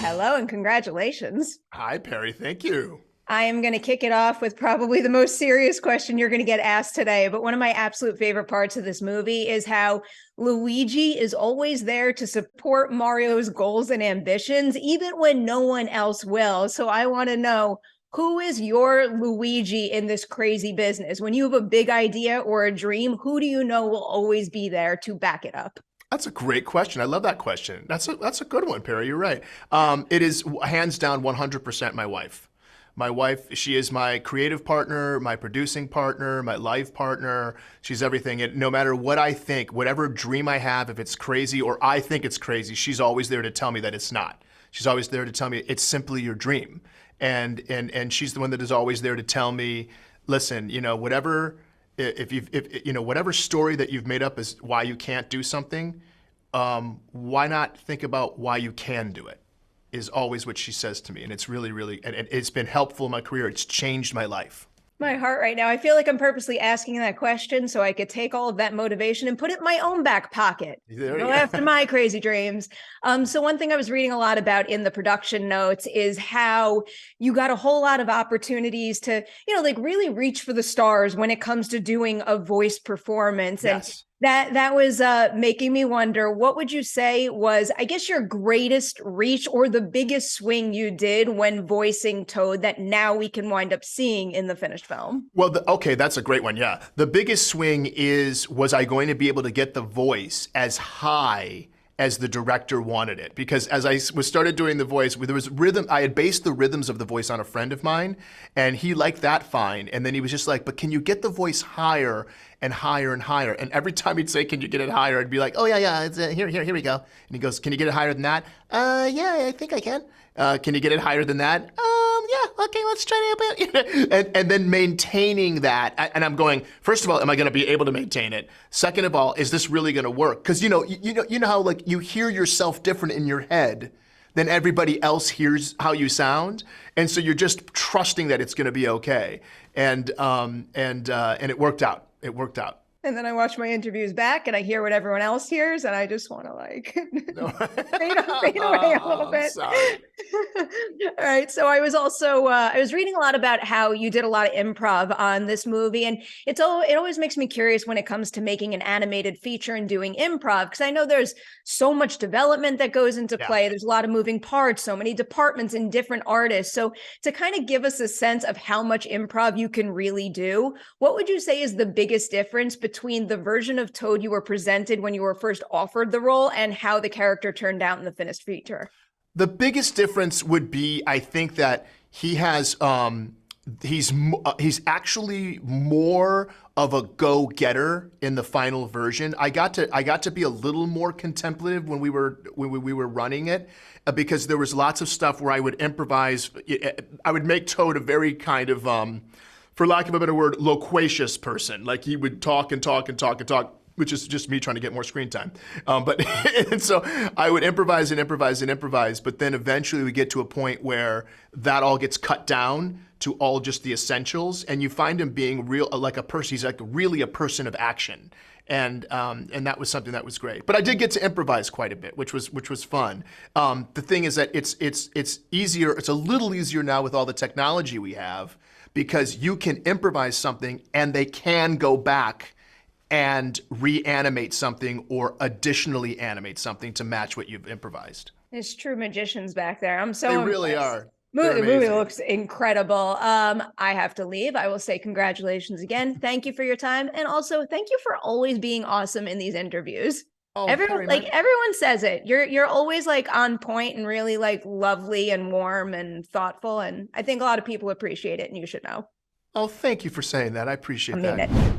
Hello and congratulations. Hi, Perry. Thank you. I am going to kick it off with probably the most serious question you're going to get asked today. But one of my absolute favorite parts of this movie is how Luigi is always there to support Mario's goals and ambitions, even when no one else will. So I want to know, who is your Luigi in this crazy business? When you have a big idea or a dream, who do you know will always be there to back it up? That's a great question. I love that question. That's a good one, Perry. You're right. It is hands down 100% my wife. My wife, she is my creative partner, my producing partner, my life partner. She's everything. And no matter what I think, whatever dream I have, if it's crazy or I think it's crazy, she's always there to tell me that it's not. She's always there to tell me it's simply your dream. And she's the one that is always there to tell me, listen, whatever, whatever story that you've made up is why you can't do something, why not think about why you can do it? Is always what she says to me. And it's really, really, and it's been helpful in my career. It's changed my life. My heart right now. I feel like I'm purposely asking that question so I could take all of that motivation and put it in my own back pocket. Go after my crazy dreams. So one thing I was reading a lot about in the production notes is how you got a whole lot of opportunities to, really reach for the stars when it comes to doing a voice performance. Yes. And that was making me wonder, what would you say was, I guess, your greatest reach or the biggest swing you did when voicing Toad that now we can wind up seeing in the finished film? Well, okay, that's a great one, yeah. The biggest swing was I going to be able to get the voice as high as the director wanted it? Because as I started doing the voice, there was rhythm. I had based the rhythms of the voice on a friend of mine, and he liked that fine. And then he was just like, but can you get the voice higher and higher and higher? And every time he'd say, can you get it higher? I'd be like, oh yeah, it's, here we go. And he goes, can you get it higher than that? Yeah, I think I can. Can you get it higher than that? Yeah, okay, let's try to, and then maintaining that. And I'm going, first of all, am I going to be able to maintain it? Second of all, is this really going to work? Because you know how like you hear yourself different in your head than everybody else hears how you sound, and so you're just trusting that it's going to be okay. And it worked out. It worked out. And then I watch my interviews back and I hear what everyone else hears and I just want to fade away a little bit. Sorry. All right. So I was also, I was reading a lot about how you did a lot of improv on this movie. And it always makes me curious when it comes to making an animated feature and doing improv, because I know there's so much development that goes into play. There's a lot of moving parts, so many departments and different artists. So to kind of give us a sense of how much improv you can really do, what would you say is the biggest difference between the version of Toad you were presented when you were first offered the role and how the character turned out in the finished feature? The biggest difference would be, I think, that he has, he's actually more of a go-getter in the final version. I got to be a little more contemplative when we were running it, because there was lots of stuff where I would improvise. I would make Toad a very kind of, for lack of a better word, loquacious person. Like he would talk and talk and talk and talk, which is just me trying to get more screen time. And so I would improvise and improvise and improvise, but then eventually we get to a point where that all gets cut down to all just the essentials, and you find him being real, like a person. He's like really a person of action. And that was something that was great. But I did get to improvise quite a bit, which was fun. The thing is that it's easier. It's a little easier now with all the technology we have, because you can improvise something and they can go back and reanimate something or additionally animate something to match what you've improvised. It's true magicians back there. I'm so impressed. They really are. The movie looks incredible. I have to leave. I will say congratulations again. Thank you for your time. And also thank you for always being awesome in these interviews. Oh, everyone, everyone says it. You're always like on point and really like lovely and warm and thoughtful. And I think a lot of people appreciate it, and you should know. Oh, thank you for saying that. I appreciate that. I mean it.